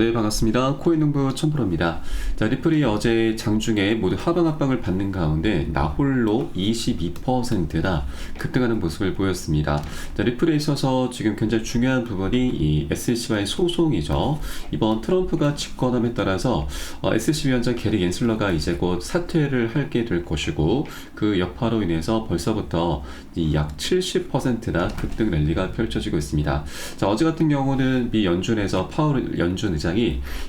네, 반갑습니다. 코인농부 천프로입니다. 자, 리플이 어제 장중에 모두 하방 압박을 받는 가운데 나홀로 22%나 급등하는 모습을 보였습니다. 자, 리플에 있어서 지금 굉장히 중요한 부분이 이 SEC와의 소송이죠. 이번 트럼프가 집권함에 따라서 SEC 위원장 게리 옌슬러가 이제 곧 사퇴를 하게 될 것이고, 그 여파로 인해서 벌써부터 약 70%나 급등 랠리가 펼쳐지고 있습니다. 자, 어제 같은 경우는 미 연준에서 파월 연준 의장이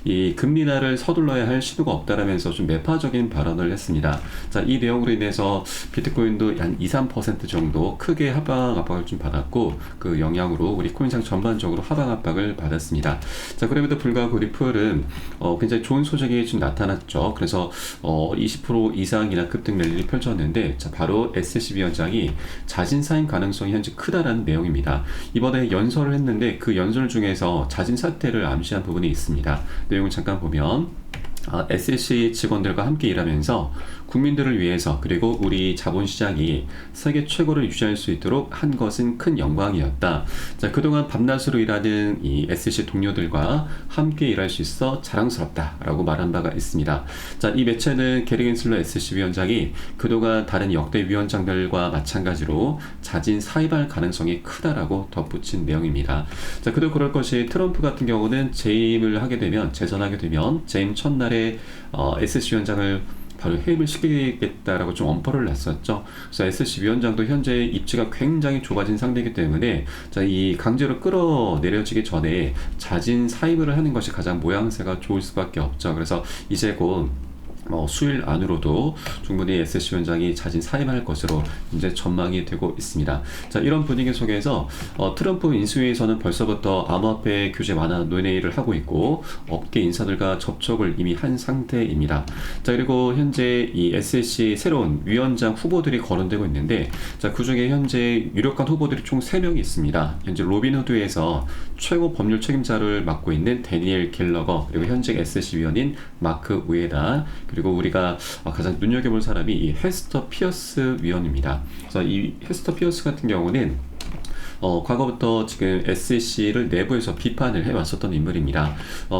이 금리 인하를 서둘러야 할 시도가 없다라면서 좀 매파적인 발언을 했습니다. 자, 이 내용으로 인해서 비트코인도 한 2~3% 정도 크게 하방 압박을 좀 받았고, 그 영향으로 우리 코인시장 전반적으로 하방 압박을 받았습니다. 자, 그럼에도 불구하고 리플은 굉장히 좋은 소식이 좀 나타났죠. 그래서 20% 이상이나 급등 랠리를 펼쳤는데, 자, 바로 SEC 위원장이 자진 사임 가능성이 현재 크다라는 내용입니다. 이번에 연설을 했는데 그 연설 중에서 자진 사퇴를 암시한 부분이 있습니다. 내용을 잠깐 보면 SEC 직원들과 함께 일하면서 국민들을 위해서, 그리고 우리 자본시장이 세계 최고를 유지할 수 있도록 한 것은 큰 영광이었다. 자, 그동안 밤낮으로 일하는 이 SEC 동료들과 함께 일할 수 있어 자랑스럽다라고 말한 바가 있습니다. 자, 이 매체는 게리 겐슬러 SEC 위원장이 그동안 다른 역대 위원장들과 마찬가지로 자진 사임할 가능성이 크다라고 덧붙인 내용입니다. 자, 그도 그럴 것이 트럼프 같은 경우는 재선하게 되면 재임 첫날에 SEC 위원장을 바로 해임을 시키겠다라고 좀 엄포를 놨었죠. 그래서 SEC 위원장도 현재 입지가 굉장히 좁아진 상태이기 때문에, 자, 이 강제로 끌어내려지기 전에 자진 사임을 하는 것이 가장 모양새가 좋을 수밖에 없죠. 그래서 이제 곧 수일 안으로도 충분히 SEC 위원장이 자진 사임할 것으로 이제 전망이 되고 있습니다. 자, 이런 분위기 속에서 트럼프 인수위에서는 벌써부터 암호화폐 규제 완화 논의를 하고 있고, 업계 인사들과 접촉을 이미 한 상태입니다. 자, 그리고 현재 이 SEC 새로운 위원장 후보들이 거론되고 있는데, 자, 그 중에 현재 유력한 후보들이 총 3명이 있습니다. 현재 로빈후드에서 최고 법률 책임자를 맡고 있는 데니엘 갤러거, 그리고 현직 SEC 위원인 마크 우에다, 그리고 우리가 가장 눈여겨볼 사람이 이 헤스터 피어스 위원입니다. 그래서 이 헤스터 피어스 같은 경우는 과거부터 지금 SEC를 내부에서 비판을 해왔었던 인물입니다.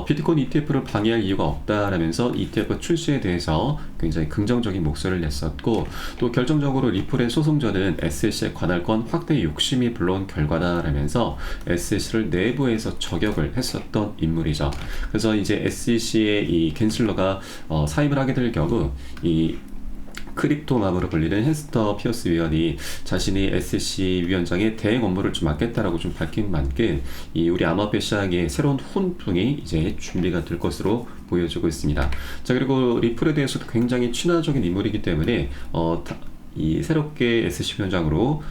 비트코인 ETF를 방해할 이유가 없다라면서 ETF 출시에 대해서 굉장히 긍정적인 목소리를 냈었고, 또 결정적으로 리플의 소송전은 SEC의 관할권 확대 욕심이 불러온 결과다라면서 SEC를 내부에서 저격을 했었던 인물이죠. 그래서 이제 SEC의 이 겐슬러가 사임을 하게 될 경우 이 크립토맘으로 불리는 헤스터 피어스 위원이 자신이 SEC 위원장의 대행 업무를 좀 맡겠다라고 좀 밝힌 만큼 이 우리 암호화폐 시장의 새로운 훈풍이 이제 준비가 될 것으로 보여지고 있습니다. 자, 그리고 리플에 대해서도 굉장히 친화적인 인물이기 때문에 이 새롭게 SEC 위원장으로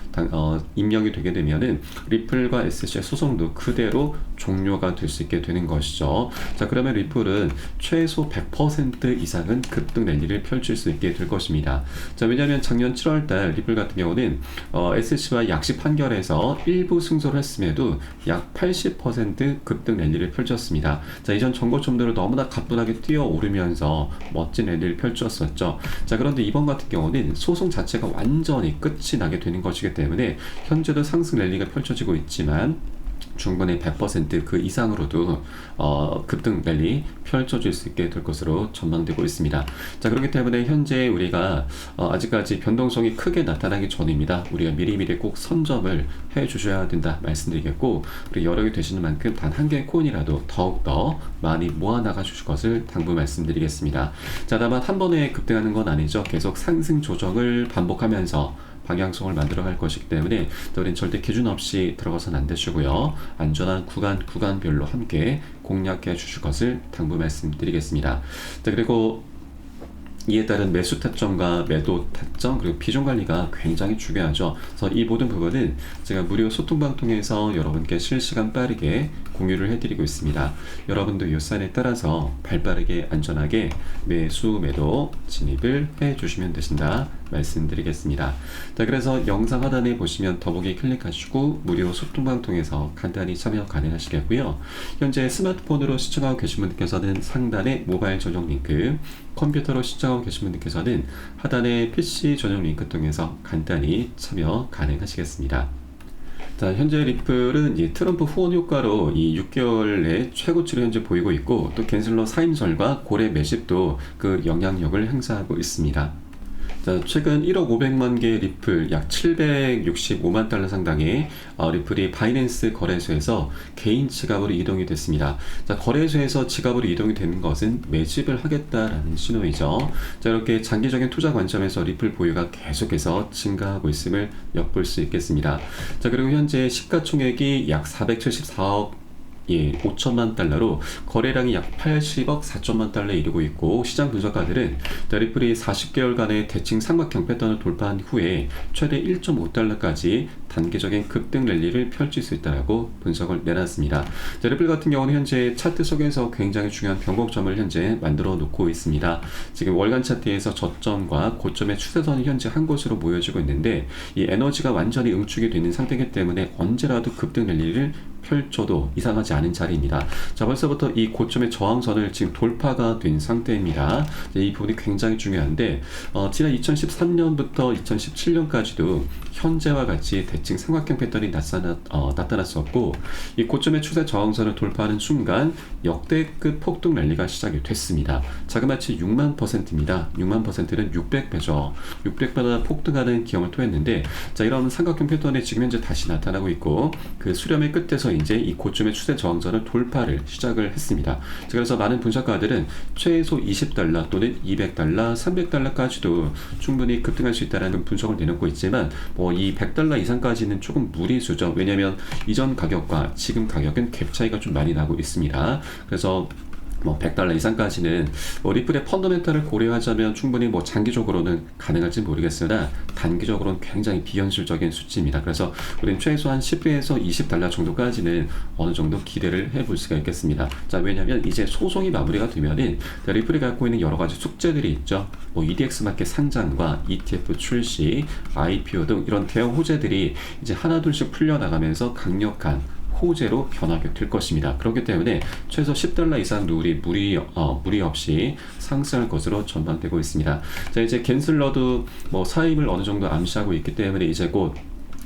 임명이 되게 되면은 리플과 SEC의 소송도 그대로 종료가 될 수 있게 되는 것이죠. 자, 그러면 리플은 최소 100% 이상은 급등 랠리를 펼칠 수 있게 될 것입니다. 자, 왜냐하면 작년 7월달 리플 같은 경우는 SEC와 약식 판결에서 일부 승소를 했음에도 약 80% 급등 랠리를 펼쳤습니다. 자, 이전 정거점들을 너무나 가뿐하게 뛰어오르면서 멋진 랠리를 펼쳤었죠. 자, 그런데 이번 같은 경우는 소송 자체가 완전히 끝이 나게 되는 것이기 때문에 현재도 상승 랠리가 펼쳐지고 있지만 충분히 100% 그 이상으로도 급등 랠리 펼쳐질 수 있게 될 것으로 전망되고 있습니다. 자, 그렇기 때문에 현재 우리가 아직까지 변동성이 크게 나타나기 전입니다. 우리가 미리미리 꼭 선점을 해 주셔야 된다 말씀드리겠고, 우리 여력이 되시는 만큼 단 한 개의 코인이라도 더욱더 많이 모아나가 주실 것을 당부 말씀드리겠습니다. 자, 다만 한 번에 급등하는 건 아니죠. 계속 상승 조정을 반복하면서 방향성을 만들어 갈 것이기 때문에 우리는 절대 기준 없이 들어가서는 안 되시고요. 안전한 구간별로 함께 공략해 주실 것을 당부 말씀드리겠습니다. 자, 그리고 이에 따른 매수 타점과 매도 타점, 그리고 비중 관리가 굉장히 중요하죠. 그래서 이 모든 부분은 제가 무료 소통방 통해서 여러분께 실시간 빠르게 공유를 해드리고 있습니다. 여러분도 이 사인에 따라서 발빠르게 안전하게 매수 매도 진입을 해주시면 되신다 말씀드리겠습니다. 자, 그래서 영상 하단에 보시면 더보기 클릭하시고 무료 소통방 통해서 간단히 참여 가능하시겠고요. 현재 스마트폰으로 시청하고 계신 분들께서는 상단에 모바일 전용 링크, 컴퓨터로 시청하고 계신 분들께서는 하단에 PC 전용 링크 통해서 간단히 참여 가능하시겠습니다. 자, 현재 리플은 이 트럼프 후원 효과로 이 6개월 내 최고치를 현재 보이고 있고, 또 겐슬러 사임설과 고래 매집도 그 영향력을 행사하고 있습니다. 자, 최근 1억 500만 개의 리플, 약 765만 달러 상당의 리플이 바이낸스 거래소에서 개인 지갑으로 이동이 됐습니다. 자, 거래소에서 지갑으로 이동이 되는 것은 매집을 하겠다라는 신호이죠. 자, 이렇게 장기적인 투자 관점에서 리플 보유가 계속해서 증가하고 있음을 엿볼 수 있겠습니다. 자, 그리고 현재 시가총액이 약 474억 5천만 달러로 거래량이 약 80억 4천만 달러에 이르고 있고, 시장 분석가들은 리플이 40개월간의 대칭 삼각형 패턴을 돌파한 후에 최대 1.5달러까지 단기적인 급등 랠리를 펼칠 수 있다고 분석을 내놨습니다. 리플 같은 경우는 현재 차트 속에서 굉장히 중요한 변곡점을 현재 만들어 놓고 있습니다. 지금 월간 차트에서 저점과 고점의 추세선이 현재 한 곳으로 모여지고 있는데, 이 에너지가 완전히 응축이 되는 상태이기 때문에 언제라도 급등 랠리를 펼쳐도 이상하지 않은 자리입니다. 자, 벌써부터 이 고점의 저항선을 지금 돌파가 된 상태입니다. 이 부분이 굉장히 중요한데, 지난 2013년부터 2017년까지도 현재와 같이 대칭 삼각형 패턴이 나타났었고, 이 고점의 추세 저항선을 돌파하는 순간 역대급 폭등 랠리가 시작이 됐습니다. 자그마치 6만%입니다. 6만%는 600배죠. 600배나 폭등하는 기염을 토했는데, 자, 이런 삼각형 패턴이 지금 현재 다시 나타나고 있고, 그 수렴의 끝에서 이제 이 고점의 추세 저항선을 돌파를 시작을 했습니다. 그래서 많은 분석가들은 최소 20달러 또는 200달러, 300달러까지도 충분히 급등할 수 있다는 분석을 내놓고 있지만, 이 100달러 이상까지는 조금 무리수죠. 왜냐하면 이전 가격과 지금 가격은 갭 차이가 좀 많이 나고 있습니다. 그래서 100달러 이상까지는 리플의 펀더멘탈을 고려하자면 충분히 장기적으로는 가능할지 모르겠으나, 단기적으로는 굉장히 비현실적인 수치입니다. 그래서 우리는 최소한 10배에서 20달러 정도까지는 어느 정도 기대를 해볼 수가 있겠습니다. 자, 왜냐하면 이제 소송이 마무리가 되면은 리플이 갖고 있는 여러 가지 숙제들이 있죠. EDX 마켓 상장과 ETF 출시, IPO 등 이런 대형 호재들이 이제 하나둘씩 풀려나가면서 강력한 호재로 변하게 될 것입니다. 그렇기 때문에 최소 10달러 이상 룰이 무리 없이 상승할 것으로 전망되고 있습니다. 자, 이제 겐슬러도 사임을 어느 정도 암시하고 있기 때문에 이제 곧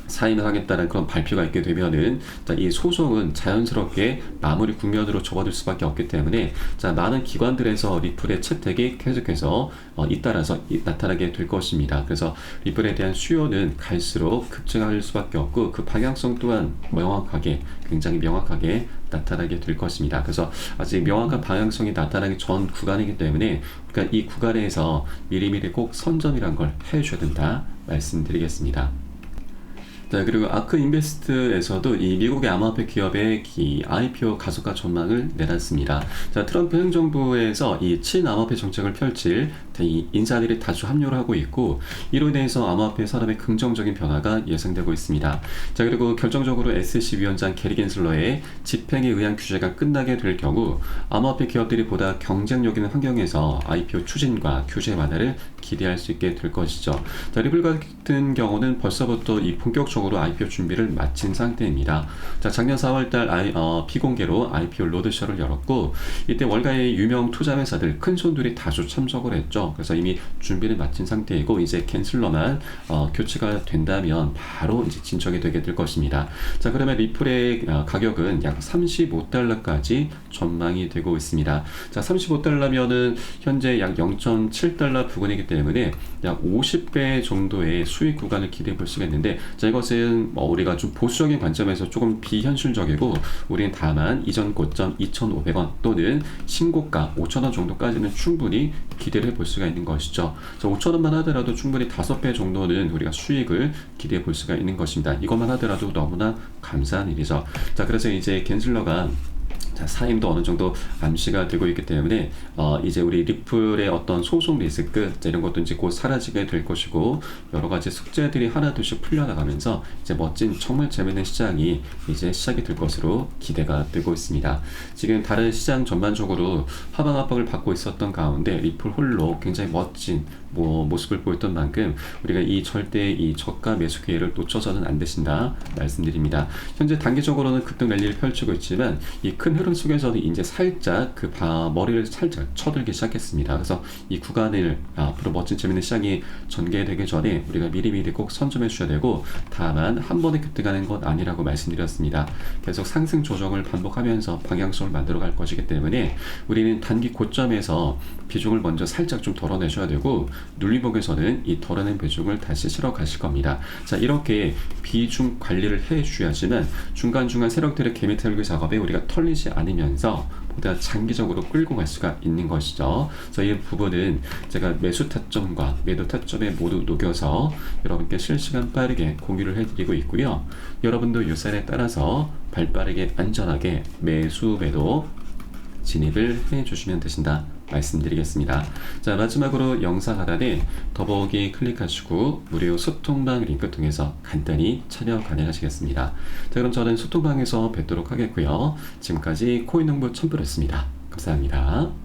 사임을 하겠다는 그런 발표가 있게 되면은, 이 소송은 자연스럽게 마무리 국면으로 접어들 수밖에 없기 때문에, 많은 기관들에서 리플의 채택이 계속해서 잇따라서 나타나게 될 것입니다. 그래서 리플에 대한 수요는 갈수록 급증할 수밖에 없고, 그 방향성 또한 굉장히 명확하게 나타나게 될 것입니다. 그래서 아직 명확한 방향성이 나타나기 전 구간이기 때문에, 그러니까 이 구간에서 미리미리 꼭 선점이란 걸 해주셔야 된다 말씀드리겠습니다. 자, 그리고 아크 인베스트에서도 이 미국의 암호화폐 기업의 IPO 가속화 전망을 내놨습니다. 자, 트럼프 행정부에서 이 친암호화폐 정책을 펼칠 이 인사들이 다수 합류를 하고 있고, 이로 인해서 암호화폐 산업의 긍정적인 변화가 예상되고 있습니다. 자, 그리고 결정적으로 SEC 위원장 게리 겐슬러의 집행에 의한 규제가 끝나게 될 경우 암호화폐 기업들이 보다 경쟁력 있는 환경에서 IPO 추진과 규제 완화를 기대할 수 있게 될 것이죠. 자, 리플 같은 경우는 벌써부터 이 본격적으로 IPO 준비를 마친 상태입니다. 자, 작년 4월달 비공개로 IPO 로드쇼를 열었고, 이때 월가의 유명 투자 회사들 큰 손들이 다수 참석을 했죠. 그래서 이미 준비를 마친 상태이고, 이제 캔슬러만 교체가 된다면 바로 이제 진척이 되게 될 것입니다. 자, 그러면 리플의 가격은 약 35달러까지 전망이 되고 있습니다. 자, 35달러면은 현재 약 0.7달러 부근이기 때문에 약 50배 정도의 수익 구간을 기대해 볼 수가 있는데, 자, 이것은 우리가 좀 보수적인 관점에서 조금 비현실적이고, 우리는 다만 이전 고점 2,500원 또는 신고가 5,000원 정도까지는 충분히 기대를 해볼 수가 있는 것이죠. 5,000원만 하더라도 충분히 5배 정도는 우리가 수익을 기대해 볼 수가 있는 것입니다. 이것만 하더라도 너무나 감사한 일이죠. 자, 그래서 이제 겐슬러가 사임도 어느 정도 암시가 되고 있기 때문에 이제 우리 리플의 어떤 소송 리스크 이런 것도 이제 곧 사라지게 될 것이고, 여러 가지 숙제들이 하나둘씩 풀려나가면서 이제 멋진 정말 재밌는 시장이 이제 시작이 될 것으로 기대가 되고 있습니다. 지금 다른 시장 전반적으로 하방 압박을 받고 있었던 가운데 리플 홀로 굉장히 멋진 모습을 보였던 만큼 우리가 절대 이 저가 매수 기회를 놓쳐서는 안 되신다 말씀드립니다. 현재 단기적으로는 급등 랠리를 펼치고 있지만 이 큰 흐름 속에서는 이제 살짝 머리를 살짝 쳐들기 시작했습니다. 그래서 이 구간을 앞으로 멋진 재밌는 시장이 전개되기 전에 우리가 미리미리 꼭 선점해 주셔야 되고, 다만 한 번에 급등하는 건 아니라고 말씀드렸습니다. 계속 상승 조정을 반복하면서 방향성을 만들어 갈 것이기 때문에 우리는 단기 고점에서 비중을 먼저 살짝 좀 덜어내셔야 되고, 눌림목에서는 이 덜어낸 비중을 다시 실어 가실 겁니다. 자, 이렇게 비중 관리를 해 주셔야지만 중간중간 세력들의 개미 털기 작업에 우리가 털리지 않으면서 보다 장기적으로 끌고 갈 수가 있는 것이죠. 그래서 이 부분은 제가 매수 타점과 매도 타점에 모두 녹여서 여러분께 실시간 빠르게 공유를 해드리고 있고요. 여러분도 이 사례에 따라서 발빠르게 안전하게 매수 매도 진입을 해주시면 되신다 말씀드리겠습니다. 자, 마지막으로 영상 하단에 더보기 클릭하시고 무료 소통방 링크 통해서 간단히 참여 가능하시겠습니다. 자, 그럼 저는 소통방에서 뵙도록 하겠고요. 지금까지 코인농부 첨부였습니다. 감사합니다.